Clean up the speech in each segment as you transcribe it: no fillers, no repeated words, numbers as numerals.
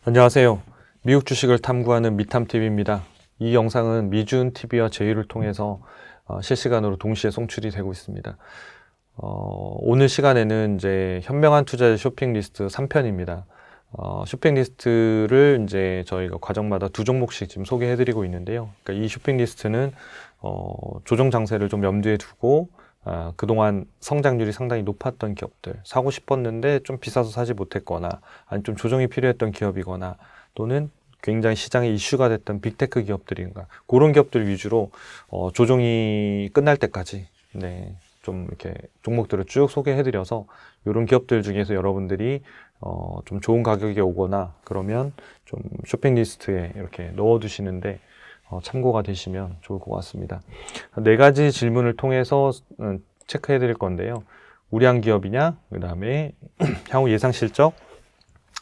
안녕하세요. 미국 주식을 탐구하는 미탐TV입니다. 이 영상은 미준TV와 제휴를 통해서 실시간으로 동시에 송출이 되고 있습니다. 오늘 시간에는 이제 현명한 투자의 쇼핑 리스트 3편입니다. 쇼핑 리스트를 이제 저희가 과정마다 두 종목씩 지금 소개해드리고 있는데요. 그러니까 이 쇼핑 리스트는 조정 장세를 좀 염두에 두고 그동안 성장률이 상당히 높았던 기업들, 사고 싶었는데 좀 비싸서 사지 못했거나, 아니 좀 조정이 필요했던 기업이거나, 또는 굉장히 시장에 이슈가 됐던 빅테크 기업들인가, 그런 기업들 위주로 조정이 끝날 때까지 좀 이렇게 종목들을 쭉 소개해드려서 이런 기업들 중에서 여러분들이 좀 좋은 가격에 오거나 그러면 좀 쇼핑 리스트에 이렇게 넣어두시는데 참고가 되시면 좋을 것 같습니다. 네 가지 질문을 통해서 체크해 드릴 건데요. 우량 기업이냐, 그 다음에 향후 예상 실적,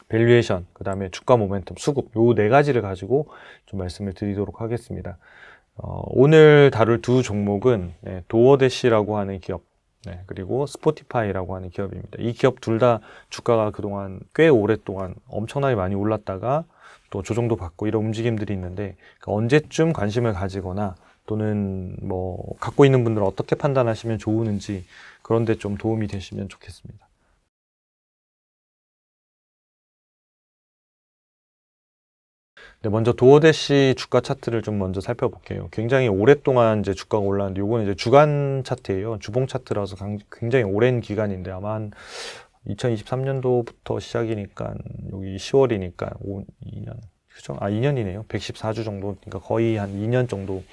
밸류에이션, 그 다음에 주가 모멘텀, 수급, 요 네 가지를 가지고 좀 말씀을 드리도록 하겠습니다. 오늘 다룰 두 종목은 도어대시라고 하는 기업, 그리고 스포티파이라고 하는 기업입니다. 이 기업 둘 다 주가가 그동안 꽤 오랫동안 엄청나게 많이 올랐다가 또 조정도 받고 이런 움직임들이 있는데, 그러니까 언제쯤 관심을 가지거나 또는 뭐 갖고 있는 분들은 어떻게 판단하시면 좋으는지 그런 데 좀 도움이 되시면 좋겠습니다. 먼저 도어대시 주가 차트를 좀 먼저 살펴볼게요. 굉장히 오랫동안 이제 주가가 올랐는데, 요거는 이제 주간 차트예요. 주봉 차트라서 굉장히 오랜 기간인데, 아마 한 2023년도부터 시작이니까 여기 10월이니까 2년, 그죠? 2년이네요. 114주 정도, 그러니까 거의 한 2년 정도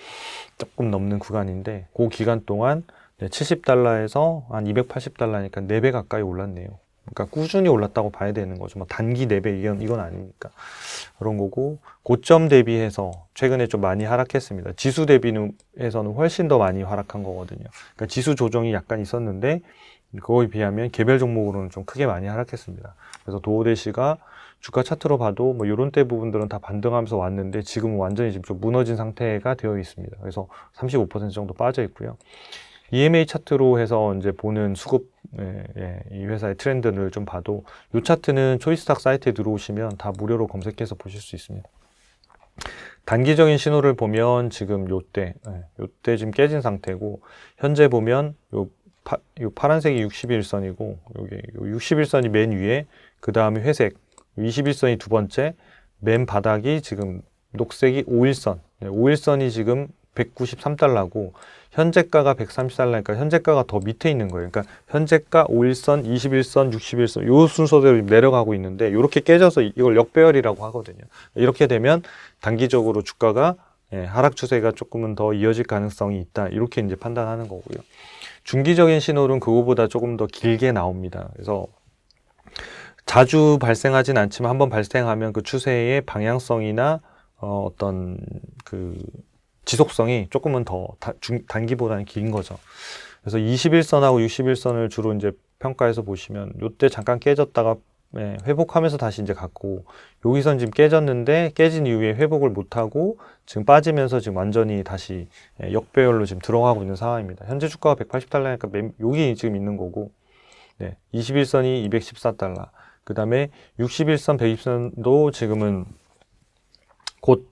조금 넘는 구간인데, 그 기간 동안 $70에서 한 $280니까 4배 가까이 올랐네요. 그러니까 꾸준히 올랐다고 봐야 되는 거죠. 뭐 단기 4배 이건 아니니까 그런 거고, 고점 대비해서 최근에 좀 많이 하락했습니다. 지수 대비해서는 훨씬 더 많이 하락한 거거든요. 그러니까 지수 조정이 약간 있었는데 그거에 비하면 개별 종목으로는 좀 크게 많이 하락했습니다. 그래서 도어대시가 주가 차트로 봐도 뭐 이런 때 부분들은 다 반등하면서 왔는데 지금은 완전히 지금 좀 무너진 상태가 되어 있습니다. 그래서 35% 정도 빠져 있고요. EMA 차트로 해서 이제 보는 수급, 이 회사의 트렌드를 좀 봐도 이 차트는 초이스탁 사이트에 들어오시면 다 무료로 검색해서 보실 수 있습니다. 단기적인 신호를 보면 지금 요때 지금 깨진 상태고, 현재 보면 요 파란색이 61선이고 여기 61선이 맨 위에, 그 다음에 회색 21선이 두 번째, 맨 바닥이 지금 녹색이 5일선, 5일선이 지금 $193고 현재가가 $130니까 현재가가 더 밑에 있는 거예요. 그러니까 현재가 5일선, 21선, 61선 요 순서대로 내려가고 있는데, 이렇게 깨져서 이걸 역배열이라고 하거든요. 이렇게 되면 단기적으로 주가가 하락 추세가 조금은 더 이어질 가능성이 있다, 이렇게 이제 판단하는 거고요. 중기적인 신호는 그거보다 조금 더 길게 나옵니다. 그래서 자주 발생하진 않지만 한번 발생하면 그 추세의 방향성이나 어떤 그 지속성이 조금은 더 단기보다는 긴 거죠. 그래서 21선하고 61선을 주로 이제 평가해서 보시면, 요때 잠깐 깨졌다가 회복하면서 다시 이제 갔고, 여기선 지금 깨졌는데 깨진 이후에 회복을 못하고 지금 빠지면서 지금 완전히 다시 역배열로 지금 들어가고 있는 상황입니다. 현재 주가가 $180니까 여기 지금 있는 거고, 21선이 $214, 그 다음에 61선, 120선도 지금은 곧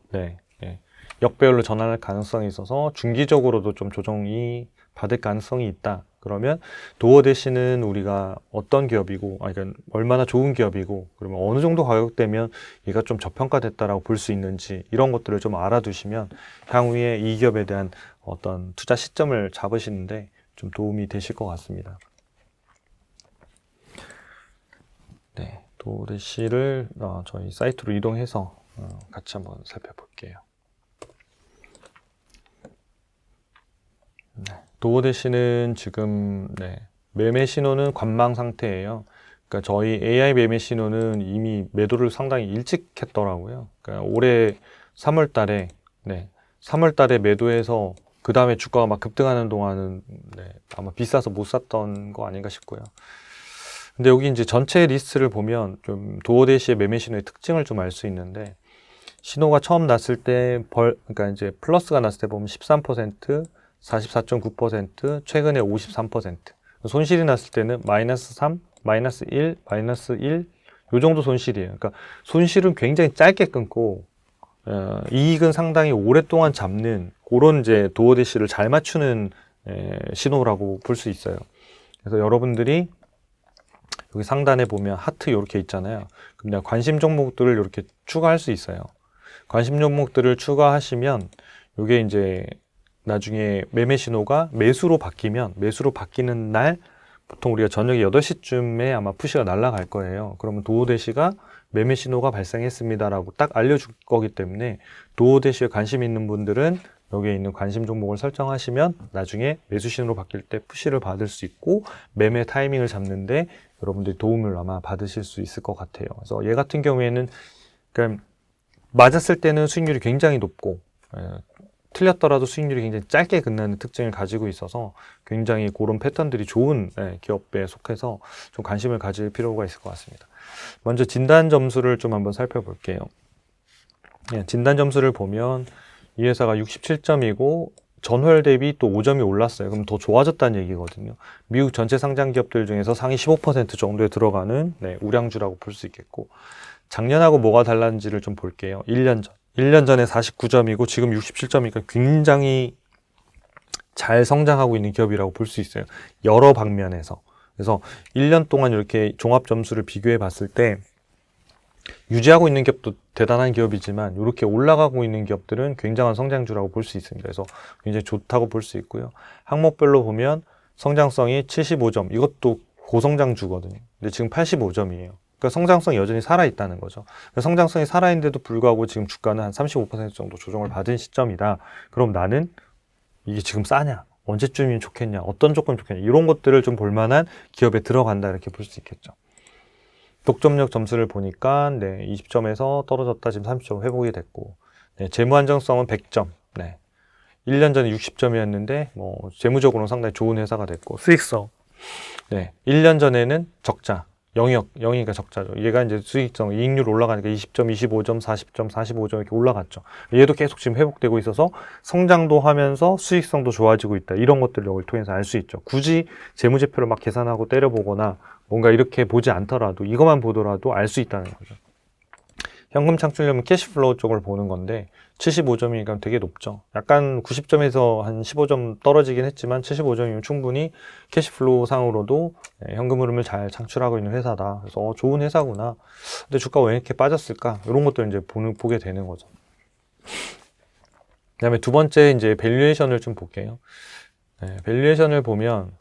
역배열로 전환할 가능성이 있어서 중기적으로도 좀 조정이 받을 가능성이 있다. 그러면 도어대시는 우리가 어떤 기업이고, 그러니까 얼마나 좋은 기업이고, 그러면 어느 정도 가격대면 얘가 좀 저평가됐다라고 볼 수 있는지, 이런 것들을 좀 알아두시면 향후에 이 기업에 대한 어떤 투자 시점을 잡으시는데 좀 도움이 되실 것 같습니다. 도어대시를 저희 사이트로 이동해서 같이 한번 살펴볼게요. 도어대시는 지금 매매 신호는 관망 상태예요. 그러니까 저희 AI 매매 신호는 이미 매도를 상당히 일찍 했더라고요. 그러니까 올해 3월 달에 매도해서 그 다음에 주가가 막 급등하는 동안은 아마 비싸서 못 샀던 거 아닌가 싶고요. 근데 여기 이제 전체 리스트를 보면 좀 도어대시의 매매 신호의 특징을 좀 알 수 있는데, 신호가 처음 났을 때 그러니까 이제 플러스가 났을 때 보면 13%, 44.9%, 최근에 53%. 손실이 났을 때는 마이너스 3, 마이너스 1, 마이너스 1, 요 정도 손실이에요. 그러니까 손실은 굉장히 짧게 끊고 이익은 상당히 오랫동안 잡는 그런 이제 도어대시를 잘 맞추는 신호라고 볼 수 있어요. 그래서 여러분들이 여기 상단에 보면 하트 이렇게 있잖아요. 그럼 내가 관심 종목들을 이렇게 추가할 수 있어요. 관심 종목들을 추가하시면 이게 이제 나중에 매매 신호가 매수로 바뀌는 날 보통 우리가 저녁 8시쯤에 아마 푸시가 날아갈 거예요. 그러면 도어대시가 매매 신호가 발생했습니다라고 딱 알려줄 거기 때문에 도어대시에 관심 있는 분들은 여기에 있는 관심 종목을 설정하시면 나중에 매수 신호로 바뀔 때 푸시를 받을 수 있고 매매 타이밍을 잡는데 여러분들이 도움을 아마 받으실 수 있을 것 같아요. 그래서 얘 같은 경우에는 그러니까 맞았을 때는 수익률이 굉장히 높고 틀렸더라도 수익률이 굉장히 짧게 끝나는 특징을 가지고 있어서 굉장히 그런 패턴들이 좋은 기업에 속해서 좀 관심을 가질 필요가 있을 것 같습니다. 먼저 진단 점수를 좀 한번 살펴볼게요. 진단 점수를 보면 이 회사가 67점이고 전월 대비 또 5점이 올랐어요. 그럼 더 좋아졌다는 얘기거든요. 미국 전체 상장 기업들 중에서 상위 15% 정도에 들어가는 우량주라고 볼 수 있겠고 작년하고 뭐가 달랐는지를 좀 볼게요. 1년 전. 1년 전에 49점이고 지금 67점이니까 굉장히 잘 성장하고 있는 기업이라고 볼 수 있어요. 여러 방면에서. 그래서 1년 동안 이렇게 종합 점수를 비교해 봤을 때 유지하고 있는 기업도 대단한 기업이지만 이렇게 올라가고 있는 기업들은 굉장한 성장주라고 볼 수 있습니다. 그래서 굉장히 좋다고 볼 수 있고요. 항목별로 보면 성장성이 75점. 이것도 고성장주거든요. 근데 지금 85점이에요. 그러니까 성장성이 여전히 살아있다는 거죠. 그러니까 성장성이 살아있는데도 불구하고 지금 주가는 한 35% 정도 조정을 받은 시점이다. 그럼 나는 이게 지금 싸냐? 언제쯤이면 좋겠냐? 어떤 조건이 좋겠냐? 이런 것들을 좀 볼만한 기업에 들어간다 이렇게 볼 수 있겠죠. 독점력 점수를 보니까 20점에서 떨어졌다 지금 30점 회복이 됐고 재무 안정성은 100점. 1년 전에 60점이었는데 재무적으로는 상당히 좋은 회사가 됐고 수익성 1년 전에는 적자. 영이니까 적자죠. 얘가 이제 수익성, 이익률 올라가니까 20점, 25점, 40점, 45점 이렇게 올라갔죠. 얘도 계속 지금 회복되고 있어서 성장도 하면서 수익성도 좋아지고 있다. 이런 것들을 여기를 통해서 알 수 있죠. 굳이 재무제표를 막 계산하고 때려보거나 뭔가 이렇게 보지 않더라도 이것만 보더라도 알 수 있다는 거죠. 현금 창출력은 캐시플로우 쪽을 보는 건데 75점이니까 되게 높죠. 약간 90점에서 한 15점 떨어지긴 했지만 75점이면 충분히 캐시플로우 상으로도 현금 흐름을 잘 창출하고 있는 회사다. 그래서 좋은 회사구나. 근데 주가가 왜 이렇게 빠졌을까? 이런 것들 이제 보게 되는 거죠. 그다음에 두 번째 이제 밸류에이션을 좀 볼게요. 밸류에이션을 보면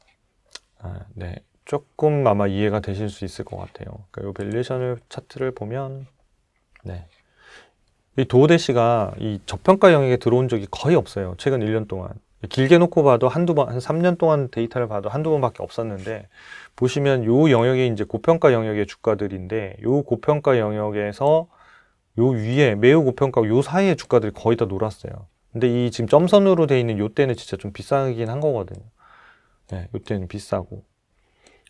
조금 아마 이해가 되실 수 있을 것 같아요. 그러니까 이 밸류에이션을 차트를 보면 이 도어대시가 이 저평가 영역에 들어온 적이 거의 없어요. 최근 1년 동안. 길게 놓고 봐도 한 3년 동안 데이터를 봐도 한두 번밖에 없었는데, 보시면 요 영역이 이제 고평가 영역의 주가들인데, 요 고평가 영역에서 요 위에 매우 고평가 요 사이의 주가들이 거의 다 놀았어요. 근데 이 지금 점선으로 돼 있는 요 때는 진짜 좀 비싸긴 한 거거든요. 요 때는 비싸고.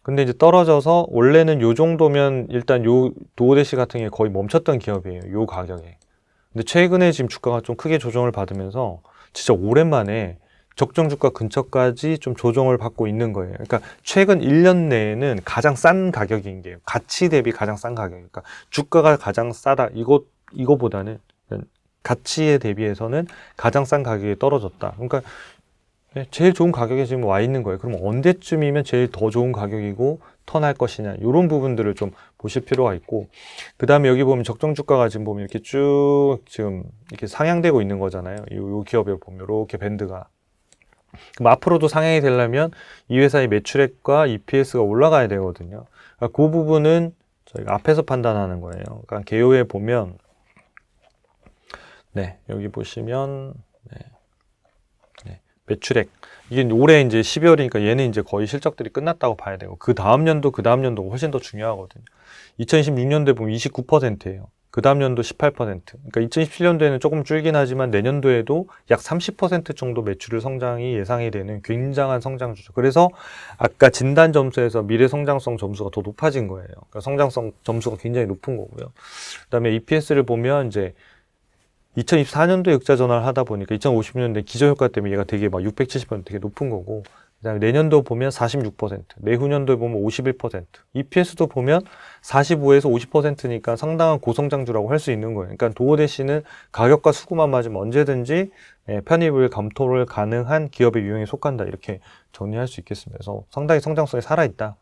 근데 이제 떨어져서 원래는 요 정도면 일단 요 도어대시 같은 게 거의 멈췄던 기업이에요. 요 가격에. 근데 최근에 지금 주가가 좀 크게 조정을 받으면서 진짜 오랜만에 적정 주가 근처까지 좀 조정을 받고 있는 거예요. 그러니까 최근 1년 내에는 가장 싼 가격인 게 가치 대비 가장 싼 가격. 그러니까 주가가 가장 싸다. 이거보다는 가치에 대비해서는 가장 싼 가격이 떨어졌다. 그러니까 제일 좋은 가격에 지금 와 있는 거예요. 그럼 언제쯤이면 제일 더 좋은 가격이고 턴할 것이냐, 이런 부분들을 좀 보실 필요가 있고, 그 다음에 여기 보면 적정 주가가 지금 보면 이렇게 쭉 지금 이렇게 상향되고 있는 거잖아요. 요 기업에 보면 이렇게 밴드가. 그럼 앞으로도 상향이 되려면 이 회사의 매출액과 EPS가 올라가야 되거든요. 그러니까 그 부분은 저희가 앞에서 판단하는 거예요. 그러니까 개요에 보면 여기 보시면 매출액. 이게 올해 이제 12월이니까 얘는 이제 거의 실적들이 끝났다고 봐야 되고, 그 다음 연도가 훨씬 더 중요하거든요. 2026년도에 보면 29%예요. 그 다음 연도 18%. 그러니까 2017년도에는 조금 줄긴 하지만 내년도에도 약 30% 정도 매출 성장이 예상이 되는 굉장한 성장주죠. 그래서 아까 진단 점수에서 미래 성장성 점수가 더 높아진 거예요. 그러니까 성장성 점수가 굉장히 높은 거고요. 그 다음에 EPS를 보면 이제 2024년도에 역자 전환을 하다 보니까 2050년대 기저효과 때문에 얘가 되게 막 670% 되게 높은 거고, 그다음에 내년도 보면 46%, 내후년도에 보면 51%, EPS도 보면 45에서 50%니까 상당한 고성장주라고 할 수 있는 거예요. 그러니까 도어대시는 가격과 수급만 맞으면 언제든지 편입을 검토를 가능한 기업의 유형에 속한다. 이렇게 정리할 수 있겠습니다. 그래서 상당히 성장성이 살아있다.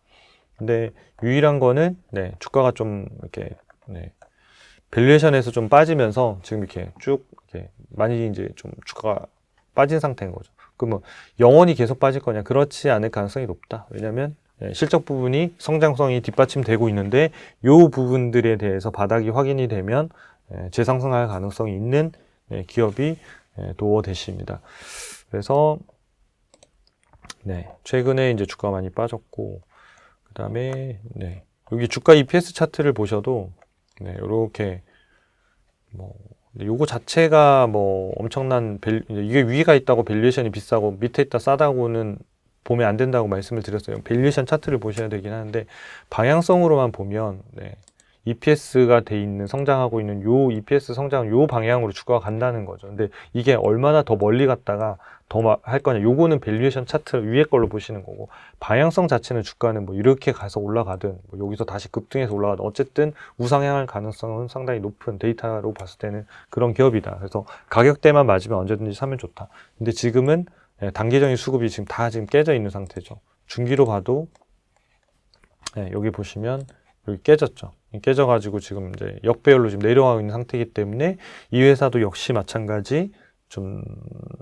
근데 유일한 거는 주가가 좀 이렇게 밸류에이션에서 좀 빠지면서 지금 이렇게 쭉 이렇게 많이 이제 좀 주가가 빠진 상태인 거죠. 그러면 영원히 계속 빠질 거냐? 그렇지 않을 가능성이 높다. 왜냐하면 실적 부분이 성장성이 뒷받침되고 있는데 요 부분들에 대해서 바닥이 확인이 되면 재상승할 가능성이 있는 기업이 도어대시입니다. 그래서 최근에 이제 주가가 많이 빠졌고, 그 다음에 여기 주가 EPS 차트를 보셔도 이렇게 요거 자체가 뭐 엄청난 이게 위가 있다고 밸류에이션이 비싸고 밑에 있다 싸다고는 보면 안 된다고 말씀을 드렸어요. 밸류에이션 차트를 보셔야 되긴 하는데 방향성으로만 보면 EPS가 돼 있는 성장하고 있는 요 EPS 성장 요 방향으로 주가가 간다는 거죠. 근데 이게 얼마나 더 멀리 갔다가 더 할 거냐, 요거는 밸류에이션 차트 위에 걸로 보시는 거고, 방향성 자체는 주가는 뭐 이렇게 가서 올라가든 뭐 여기서 다시 급등해서 올라가든 어쨌든 우상향할 가능성은 상당히 높은, 데이터로 봤을 때는 그런 기업이다. 그래서 가격대만 맞으면 언제든지 사면 좋다. 근데 지금은 단기적인 수급이 지금 다 깨져 있는 상태죠. 중기로 봐도 여기 보시면 여기 깨졌죠. 깨져가지고 지금 이제 역배열로 지금 내려가고 있는 상태이기 때문에 이 회사도 역시 마찬가지 좀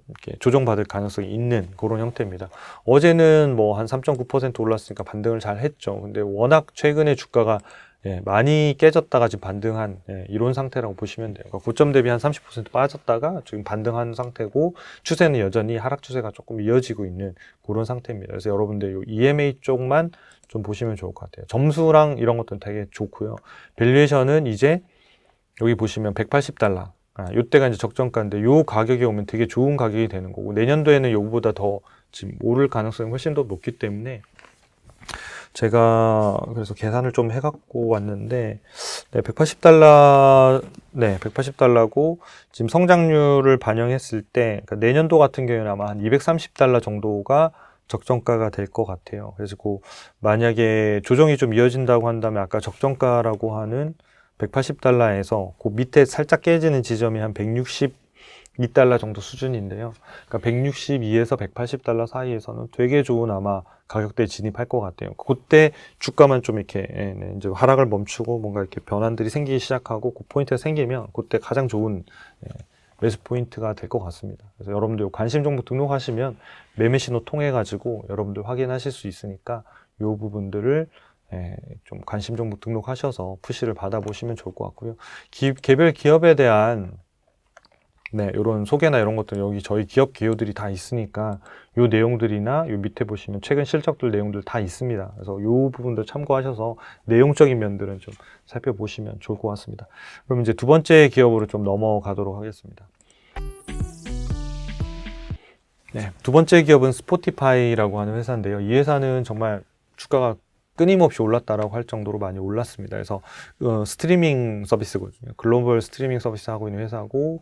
이렇게 조정받을 가능성이 있는 그런 형태입니다. 어제는 뭐 한 3.9% 올랐으니까 반등을 잘 했죠. 근데 워낙 최근에 주가가 많이 깨졌다가 지금 반등한 이런 상태라고 보시면 돼요. 그러니까 고점 대비 한 30% 빠졌다가 지금 반등한 상태고, 추세는 여전히 하락 추세가 조금 이어지고 있는 그런 상태입니다. 그래서 여러분들 이 EMA 쪽만 좀 보시면 좋을 것 같아요. 점수랑 이런 것들은 되게 좋고요. 밸류에이션은 이제 여기 보시면 180달러. 요때가 이제 적정가인데 요 가격이 오면 되게 좋은 가격이 되는 거고, 내년도에는 요거보다 더 지금 오를 가능성이 훨씬 더 높기 때문에 제가 그래서 계산을 좀 해갖고 왔는데 180달러, 180달러고 지금 성장률을 반영했을 때 그러니까 내년도 같은 경우에는 아마 한 230달러 정도가 적정가가 될 것 같아요. 그래서 만약에 조정이 좀 이어진다고 한다면 아까 적정가라고 하는 180달러에서 그 밑에 살짝 깨지는 지점이 한 162달러 정도 수준인데요. 그러니까 162에서 180달러 사이에서는 되게 좋은 아마 가격대에 진입할 것 같아요. 그때 주가만 좀 이렇게 이제 하락을 멈추고 뭔가 이렇게 변환들이 생기기 시작하고 그 포인트가 생기면 그때 가장 좋은 매수 포인트가 될 것 같습니다. 그래서 여러분들 관심 정보 등록하시면 매매 신호 통해 가지고 여러분들 확인하실 수 있으니까 이 부분들을 좀 관심 정보 등록하셔서 푸시를 받아보시면 좋을 것 같고요. 개별 기업에 대한 이런 소개나 이런 것들 여기 저희 기업 기호들이 다 있으니까 요 내용들이나 요 밑에 보시면 최근 실적들 내용들 다 있습니다. 그래서 요 부분들 참고하셔서 내용적인 면들은 좀 살펴보시면 좋을 것 같습니다. 그럼 이제 두 번째 기업으로 좀 넘어가도록 하겠습니다. 두 번째 기업은 스포티파이라고 하는 회사인데요. 이 회사는 정말 주가가 끊임없이 올랐다라고 할 정도로 많이 올랐습니다. 그래서 스트리밍 서비스거든요. 글로벌 스트리밍 서비스 하고 있는 회사고,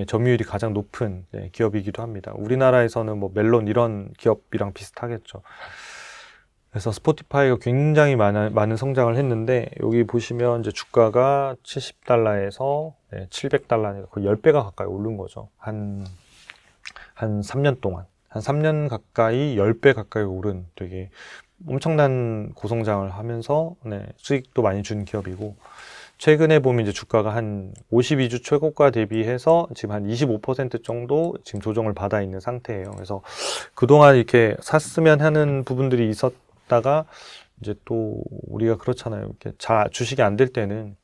점유율이 가장 높은 기업이기도 합니다. 우리나라에서는 뭐 멜론 이런 기업이랑 비슷하겠죠. 그래서 스포티파이가 굉장히 많은 성장을 했는데, 여기 보시면 이제 주가가 70달러에서 700달러니까 거의 10배가 가까이 오른 거죠. 한 3년 동안. 한 3년 가까이 10배 가까이 오른 되게 엄청난 고성장을 하면서 수익도 많이 준 기업이고, 최근에 보면 이제 주가가 한 52주 최고가 대비해서 지금 한 25% 정도 지금 조정을 받아 있는 상태예요. 그래서 그동안 이렇게 샀으면 하는 부분들이 있었다가 이제 또 우리가 그렇잖아요. 이렇게 주식이 안 될 때는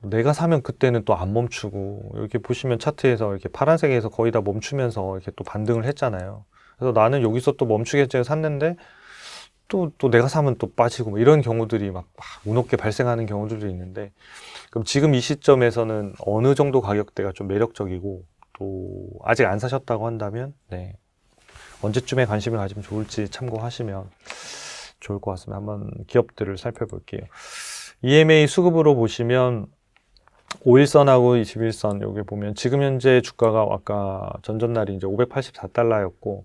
내가 사면 그때는 또 안 멈추고, 이렇게 보시면 차트에서 이렇게 파란색에서 거의 다 멈추면서 이렇게 또 반등을 했잖아요. 그래서 나는 여기서 또 멈추겠지 해서 샀는데 또 내가 사면 또 빠지고 뭐 이런 경우들이 막 운없게 발생하는 경우들도 있는데, 그럼 지금 이 시점에서는 어느 정도 가격대가 좀 매력적이고 또 아직 안 사셨다고 한다면 언제쯤에 관심을 가지면 좋을지 참고하시면 좋을 것 같습니다. 한번 기업들을 살펴볼게요. EMA 수급으로 보시면 5일선하고 21선 여기 보면 지금 현재 주가가 아까 전전날이 이제 584달러였고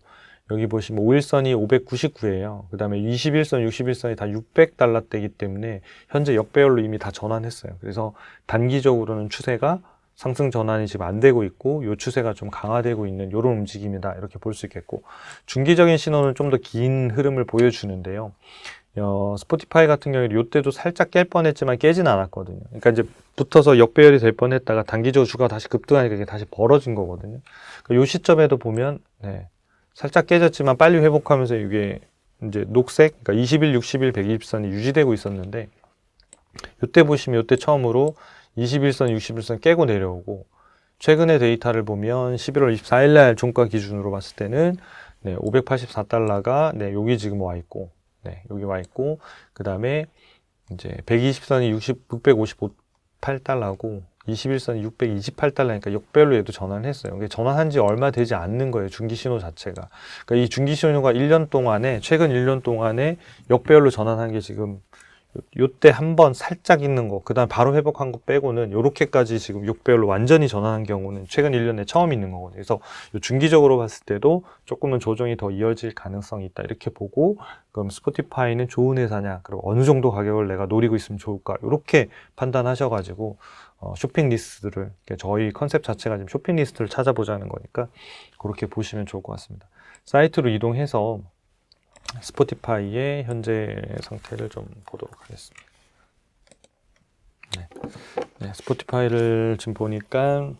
여기 보시면 5일선이 599예요. 그 다음에 21선, 61선이 다 600달러대이기 때문에 현재 역배열로 이미 다 전환했어요. 그래서 단기적으로는 추세가 상승 전환이 지금 안 되고 있고 이 추세가 좀 강화되고 있는 이런 움직임이다 이렇게 볼 수 있겠고, 중기적인 신호는 좀 더 긴 흐름을 보여주는데요. 스포티파이 같은 경우에 이때도 살짝 깰 뻔했지만 깨진 않았거든요. 그러니까 이제 붙어서 역배열이 될 뻔했다가 단기적으로 주가가 다시 급등하니까 이게 다시 벌어진 거거든요. 그러니까 이 시점에도 보면 살짝 깨졌지만 빨리 회복하면서 이게 이제 녹색, 그러니까 20일, 60일, 120선이 유지되고 있었는데, 이때 보시면 이때 처음으로 21선, 61선 깨고 내려오고, 최근의 데이터를 보면 11월 24일 날 종가 기준으로 봤을 때는 584달러가 여기 지금 와 있고, 여기 와 있고, 그 다음에 이제 120선이 658달러고 21선이 628달러니까 역별로 얘도 전환했어요. 이게 전환한 지 얼마 되지 않는 거예요, 중기 신호 자체가. 그러니까 이 중기 신호가 1년 동안에, 최근 1년 동안에 역별로 전환한 게 지금 요때 한번 살짝 있는 거, 그 다음 바로 회복한 거 빼고는 요렇게까지 지금 6배열로 완전히 전환한 경우는 최근 1년에 처음 있는 거거든요. 그래서 중기적으로 봤을 때도 조금은 조정이 더 이어질 가능성이 있다 이렇게 보고, 그럼 스포티파이는 좋은 회사냐, 그리고 어느 정도 가격을 내가 노리고 있으면 좋을까, 이렇게 판단하셔가지고 쇼핑 리스트를, 저희 컨셉 자체가 지금 쇼핑 리스트를 찾아보자는 거니까 그렇게 보시면 좋을 것 같습니다. 사이트로 이동해서 스포티파이의 현재 상태를 좀 보도록 하겠습니다. 스포티파이를 지금 보니까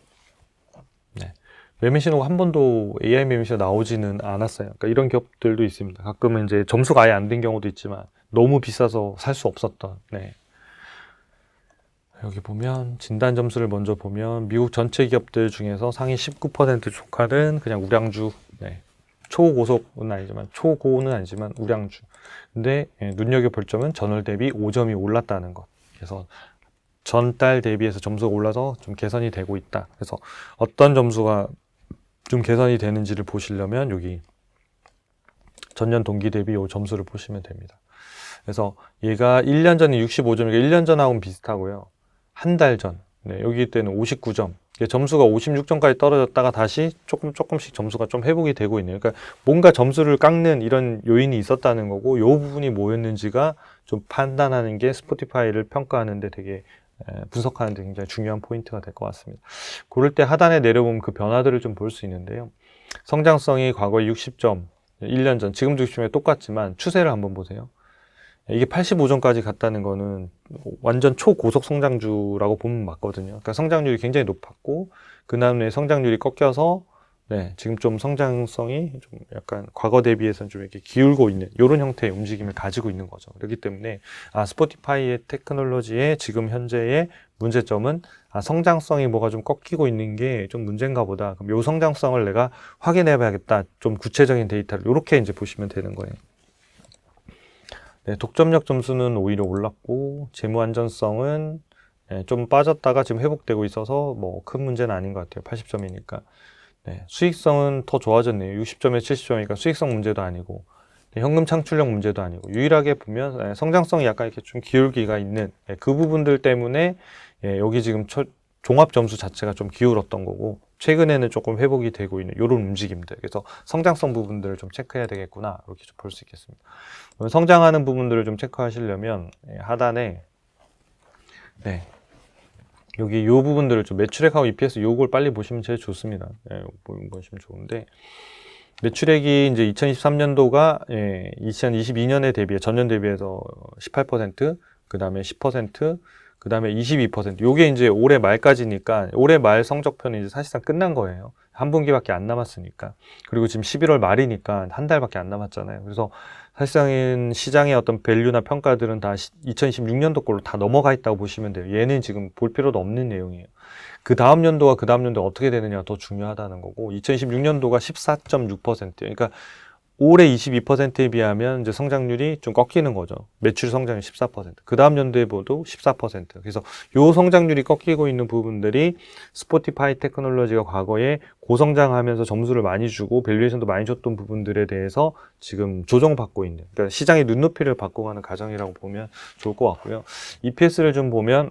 매매 신호가 한 번도 AI 매매 신호 나오지는 않았어요. 그러니까 이런 기업들도 있습니다. 가끔은 이제 점수가 아예 안 된 경우도 있지만 너무 비싸서 살 수 없었던. 여기 보면 진단 점수를 먼저 보면 미국 전체 기업들 중에서 상위 19% 속하는 그냥 우량주. 초고속은 아니지만, 초고는 아니지만 우량주. 근데 눈여겨볼 점은 전월 대비 5점이 올랐다는 것. 그래서 전달 대비해서 점수가 올라서 좀 개선이 되고 있다. 그래서 어떤 점수가 좀 개선이 되는지를 보시려면 여기 전년 동기 대비 이 점수를 보시면 됩니다. 그래서 얘가 1년 전에 65점이니까 1년 전하고는 비슷하고요. 한 달 전, 여기 때는 59점. 점수가 56점까지 떨어졌다가 다시 조금씩 점수가 좀 회복이 되고 있네요. 그러니까 뭔가 점수를 깎는 이런 요인이 있었다는 거고, 이 부분이 뭐였는지가 좀 판단하는 게 스포티파이를 평가하는데 되게 분석하는데 굉장히 중요한 포인트가 될 것 같습니다. 그럴 때 하단에 내려보면 그 변화들을 좀 볼 수 있는데요. 성장성이 과거에 60점, 1년 전, 지금도 60점에 똑같지만 추세를 한번 보세요. 이게 85점까지 갔다는 거는 완전 초고속 성장주라고 보면 맞거든요. 그러니까 성장률이 굉장히 높았고, 그 다음에 성장률이 꺾여서 지금 좀 성장성이 좀 약간 과거 대비해서는 좀 이렇게 기울고 있는 이런 형태의 움직임을 가지고 있는 거죠. 그렇기 때문에 스포티파이의 테크놀로지의 지금 현재의 문제점은 성장성이 뭐가 좀 꺾이고 있는 게 좀 문제인가 보다. 그럼 이 성장성을 내가 확인해 봐야겠다. 좀 구체적인 데이터를 이렇게 이제 보시면 되는 거예요. 독점력 점수는 오히려 올랐고, 재무 안전성은 좀 빠졌다가 지금 회복되고 있어서 뭐 큰 문제는 아닌 것 같아요. 80점이니까. 수익성은 더 좋아졌네요. 60점에 70점이니까 수익성 문제도 아니고, 현금 창출력 문제도 아니고, 유일하게 보면 성장성이 약간 이렇게 좀 기울기가 있는 그 부분들 때문에 여기 지금 종합 점수 자체가 좀 기울었던 거고, 최근에는 조금 회복이 되고 있는 이런 움직임들. 그래서 성장성 부분들을 좀 체크해야 되겠구나, 이렇게 좀 볼 수 있겠습니다. 성장하는 부분들을 좀 체크하시려면 하단에 여기 이 부분들을 좀 매출액하고 EPS 요걸 빨리 보시면 제일 좋습니다. 보시면 좋은데, 매출액이 이제 2023년도가 2022년에 대비해, 전년 대비해서 18%, 그 다음에 10%, 그 다음에 22%. 요게 이제 올해 말까지니까, 올해 말 성적표는 이제 사실상 끝난 거예요. 한 분기밖에 안 남았으니까. 그리고 지금 11월 말이니까 한 달밖에 안 남았잖아요. 그래서 사실상은 시장의 어떤 밸류나 평가들은 다 2026년도 걸로 다 넘어가 있다고 보시면 돼요. 얘는 지금 볼 필요도 없는 내용이에요. 그 다음 연도와 그 다음 연도가 어떻게 되느냐가 더 중요하다는 거고, 2026년도가 14.6%. 그러니까 올해 22%에 비하면 이제 성장률이 좀 꺾이는 거죠. 매출 성장률 14%. 그 다음 연도에 보도 14%. 그래서 요 성장률이 꺾이고 있는 부분들이 스포티파이 테크놀로지가 과거에 고성장하면서 점수를 많이 주고 밸류에이션도 많이 줬던 부분들에 대해서 지금 조정받고 있는, 그러니까 시장의 눈높이를 바꿔가는 과정이라고 보면 좋을 것 같고요. EPS를 좀 보면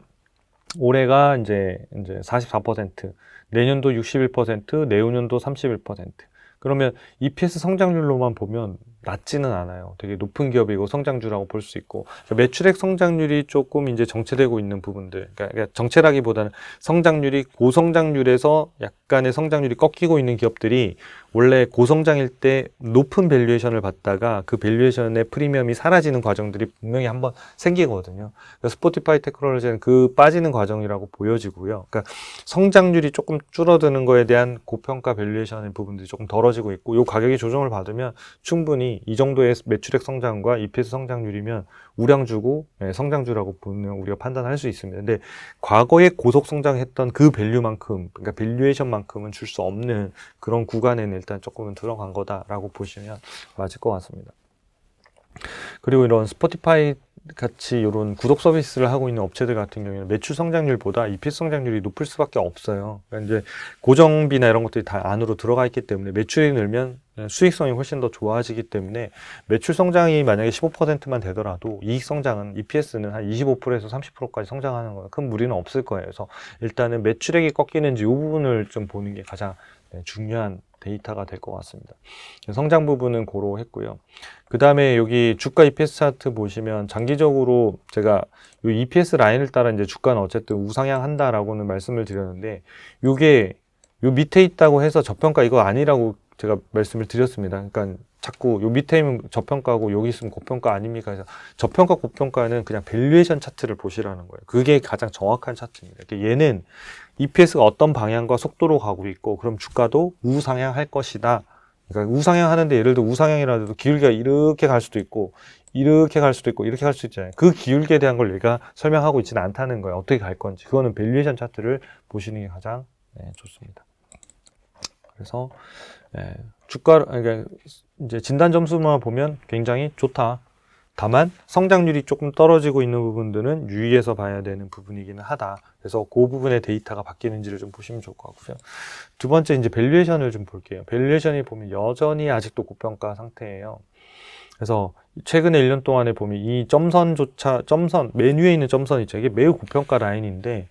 올해가 이제 44%, 내년도 61%, 내후년도 31%. 그러면 EPS 성장률로만 보면 낮지는 않아요. 되게 높은 기업이고 성장주라고 볼 수 있고, 매출액 성장률이 조금 이제 정체되고 있는 부분들, 그러니까 정체라기보다는 성장률이 고성장률에서 약간의 성장률이 꺾이고 있는 기업들이 원래 고성장일 때 높은 밸류에이션을 받다가 그 밸류에이션의 프리미엄이 사라지는 과정들이 분명히 한번 생기거든요. 그러니까 스포티파이 테크놀로지는 그 빠지는 과정이라고 보여지고요. 그러니까 성장률이 조금 줄어드는 거에 대한 고평가 밸류에이션의 부분들이 조금 덜어지고 있고, 요 가격이 조정을 받으면 충분히 이 정도의 매출액 성장과 EPS 성장률이면 우량주고 성장주라고 보면 우리가 판단할 수 있습니다. 근데 과거에 고속 성장했던 그 밸류만큼, 그러니까 밸류에이션만큼은 줄 수 없는 그런 구간에는 일단 조금은 들어간 거다라고 보시면 맞을 것 같습니다. 그리고 이런 스포티파이 같이 이런 구독 서비스를 하고 있는 업체들 같은 경우에는 매출 성장률보다 EPS 성장률이 높을 수밖에 없어요. 그러니까 이제 고정비나 이런 것들이 다 안으로 들어가 있기 때문에 매출이 늘면 수익성이 훨씬 더 좋아지기 때문에 매출 성장이 만약에 15%만 되더라도 이익 성장은 EPS는 한 25%에서 30%까지 성장하는 거예요. 큰 무리는 없을 거예요. 그래서 일단은 매출액이 꺾이는지 이 부분을 좀 보는 게 가장 중요한 데이터가 될 것 같습니다. 성장 부분은 고로 했고요. 그 다음에 여기 주가 EPS 차트 보시면 장기적으로 제가 이 EPS 라인을 따라 이제 주가는 어쨌든 우상향한다라고는 말씀을 드렸는데, 요게 요 밑에 있다고 해서 저평가 이거 아니라고 제가 말씀을 드렸습니다. 그러니까 자꾸 요 밑에 있으면 저평가고 여기 있으면 고평가 아닙니까? 그래서 저평가 고평가는 그냥 밸류에이션 차트를 보시라는 거예요. 그게 가장 정확한 차트입니다. 그러니까 얘는 EPS가 어떤 방향과 속도로 가고 있고, 그럼 주가도 우상향할 것이다. 그러니까 우상향하는데, 예를 들어 우상향이라도 기울기가 이렇게 갈 수도 있고 이렇게 갈 수도 있고 이렇게 갈 수 있잖아요. 그 기울기에 대한 걸 얘가 설명하고 있지는 않다는 거예요. 어떻게 갈 건지. 그거는 밸류에이션 차트를 보시는 게 가장 좋습니다. 그래서 주가, 그러니까 이제 진단 점수만 보면 굉장히 좋다. 다만 성장률이 조금 떨어지고 있는 부분들은 유의해서 봐야 되는 부분이기는 하다. 그래서 그 부분의 데이터가 바뀌는지를 좀 보시면 좋을 것 같고요. 두 번째 이제 밸류에이션을 좀 볼게요. 밸류에이션이 보면 여전히 아직도 고평가 상태예요. 그래서 최근에 1년 동안에 보면 이 점선조차, 맨 위에 있는 점선 있죠. 이게 매우 고평가 라인인데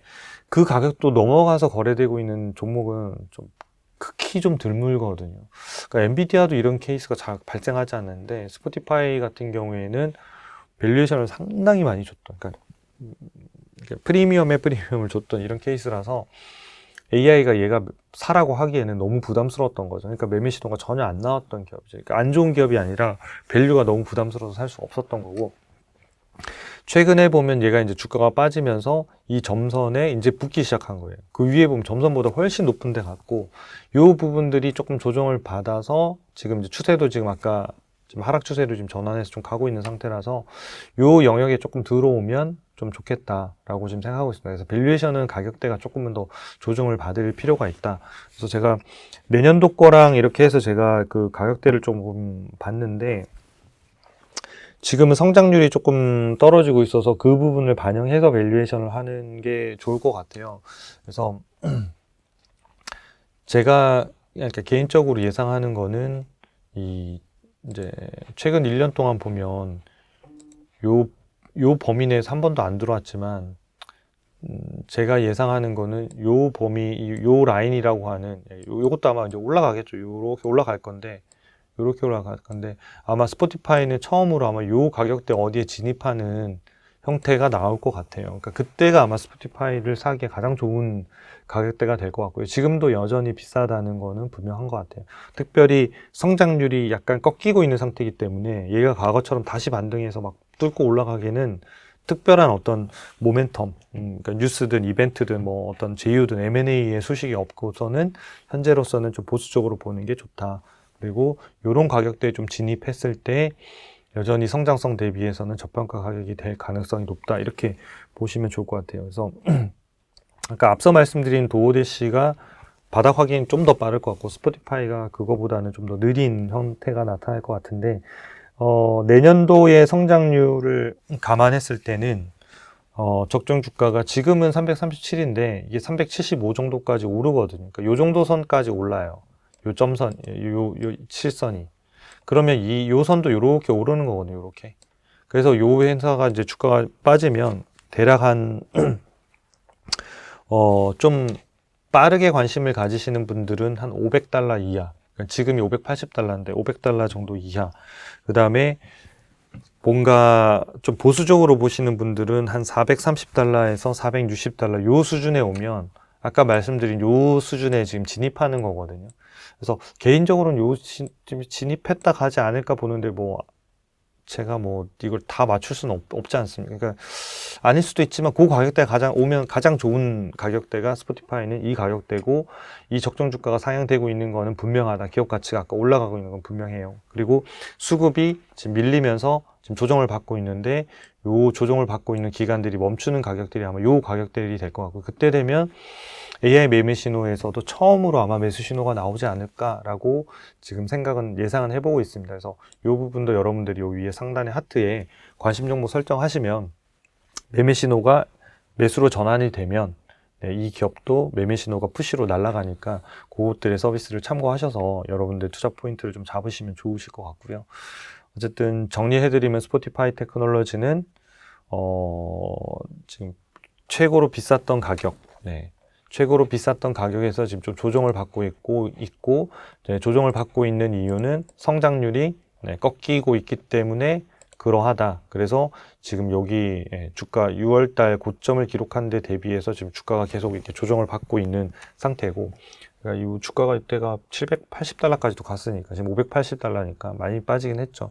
그 가격도 넘어가서 거래되고 있는 종목은 좀 극히 좀 드물거든요. 그러니까 엔비디아도 이런 케이스가 잘 발생하지 않는데, 스포티파이 같은 경우에는 밸류에이션을 상당히 많이 줬던, 그러니까 프리미엄에 프리미엄을 줬던 이런 케이스라서 AI가 얘가 사라고 하기에는 너무 부담스러웠던 거죠. 그러니까 매매 시도가 전혀 안 나왔던 기업이죠. 그러니까 안 좋은 기업이 아니라 밸류가 너무 부담스러워서 살 수 없었던 거고, 최근에 보면 얘가 이제 주가가 빠지면서 이 점선에 이제 붙기 시작한 거예요. 그 위에 보면 점선보다 훨씬 높은 데 갔고, 요 부분들이 조금 조정을 받아서 지금 이제 추세도 지금 아까 지금 하락 추세로 지금 전환해서 좀 가고 있는 상태라서 요 영역에 조금 들어오면 좀 좋겠다라고 지금 생각하고 있습니다. 그래서 밸류에이션은 가격대가 조금은 더 조정을 받을 필요가 있다. 그래서 제가 내년도 거랑 이렇게 해서 제가 그 가격대를 좀 봤는데, 지금은 성장률이 조금 떨어지고 있어서 그 부분을 반영해서 밸류에이션을 하는 게 좋을 것 같아요. 그래서 제가 그러니까 개인적으로 예상하는 거는 이제 최근 1년 동안 보면 요 범위 내에서 한 번도 안 들어왔지만, 제가 예상하는 거는 요 범위, 요 라인이라고 하는 요것도 아마 이제 올라가겠죠. 요렇게 올라갈 건데, 아마 스포티파이는 처음으로 아마 요 가격대 어디에 진입하는 형태가 나올 것 같아요. 그러니까 그때가 아마 스포티파이를 사기에 가장 좋은 가격대가 될 것 같고요. 지금도 여전히 비싸다는 거는 분명한 것 같아요. 특별히 성장률이 약간 꺾이고 있는 상태이기 때문에 얘가 과거처럼 다시 반등해서 막 뚫고 올라가기는 특별한 어떤 모멘텀, 그러니까 뉴스든 이벤트든 뭐 어떤 제휴든 M&A의 소식이 없고서는 현재로서는 좀 보수적으로 보는 게 좋다. 그리고 이런 가격대에 좀 진입했을 때 여전히 성장성 대비해서는 저평가 가격이 될 가능성이 높다. 이렇게 보시면 좋을 것 같아요. 그래서 아까 앞서 말씀드린 도어대시가 바닥 확인이 좀 더 빠를 것 같고, 스포티파이가 그거보다는 좀 더 느린 형태가 나타날 것 같은데, 내년도의 성장률을 감안했을 때는 적정 주가가 지금은 337인데 이게 375 정도까지 오르거든요. 그러니까 요 정도 선까지 올라요. 요 점선, 요 7선이. 그러면 요 선도 요렇게 오르는 거거든요, 요렇게. 그래서 요 회사가 이제 주가가 빠지면 대략 좀 빠르게 관심을 가지시는 분들은 한 $500 이하. 그러니까 지금이 580달러인데 500달러 정도 이하. 그 다음에 뭔가 좀 보수적으로 보시는 분들은 한 430달러에서 460달러 요 수준에 오면 아까 말씀드린 요 수준에 지금 진입하는 거거든요. 그래서 개인적으로는 지금 진입했다 가지 않을까 보는데 뭐 제가 뭐 이걸 다 맞출 수는 없지 않습니까? 그러니까 아닐 수도 있지만 그 가격대가 가장 좋은 가격대가 스포티파이는 이 가격대고 이 적정 주가가 상향되고 있는 거는 분명하다. 기업 가치가 아까 올라가고 있는 건 분명해요. 그리고 수급이 지금 밀리면서 지금 조정을 받고 있는데 요 조정을 받고 있는 기간들이 멈추는 가격들이 아마 요 가격대들이 될 것 같고 그때 되면 AI 매매 신호에서도 처음으로 아마 매수 신호가 나오지 않을까라고 지금 예상은 해보고 있습니다. 그래서 이 부분도 여러분들이 요 위에 상단의 하트에 관심 정보 설정하시면 매매 신호가 매수로 전환이 되면 이 기업도 매매 신호가 푸시로 날아가니까 그것들의 서비스를 참고하셔서 여러분들 투자 포인트를 좀 잡으시면 좋으실 것 같고요. 어쨌든 정리해드리면 스포티파이 테크놀로지는 지금 최고로 비쌌던 가격, 최고로 비쌌던 가격에서 지금 좀 조정을 받고 있고 조정을 받고 있는 이유는 성장률이 꺾이고 있기 때문에 그러하다. 그래서 지금 여기 주가 6월달 고점을 기록한 데 대비해서 지금 주가가 계속 이렇게 조정을 받고 있는 상태고, 그러니까 이 주가가 이때가 780달러까지도 갔으니까 지금 580달러니까 많이 빠지긴 했죠.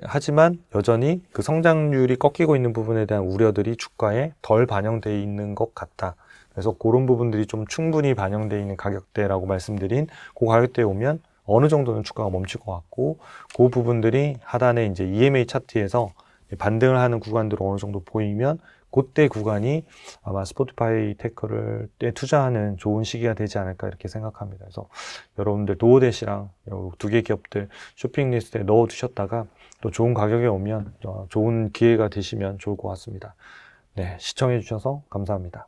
하지만 여전히 그 성장률이 꺾이고 있는 부분에 대한 우려들이 주가에 덜 반영되어 있는 것 같다. 그래서 그런 부분들이 좀 충분히 반영되어 있는 가격대라고 말씀드린 그 가격대에 오면 어느 정도는 주가가 멈출 것 같고 그 부분들이 하단에 이제 EMA 차트에서 반등을 하는 구간들이 어느 정도 보이면 그때 구간이 아마 스포티파이 테크를 투자하는 좋은 시기가 되지 않을까 이렇게 생각합니다. 그래서 여러분들 도어대시랑 두 개 기업들 쇼핑 리스트에 넣어 두셨다가 또 좋은 가격에 오면 좋은 기회가 되시면 좋을 것 같습니다. 네, 시청해 주셔서 감사합니다.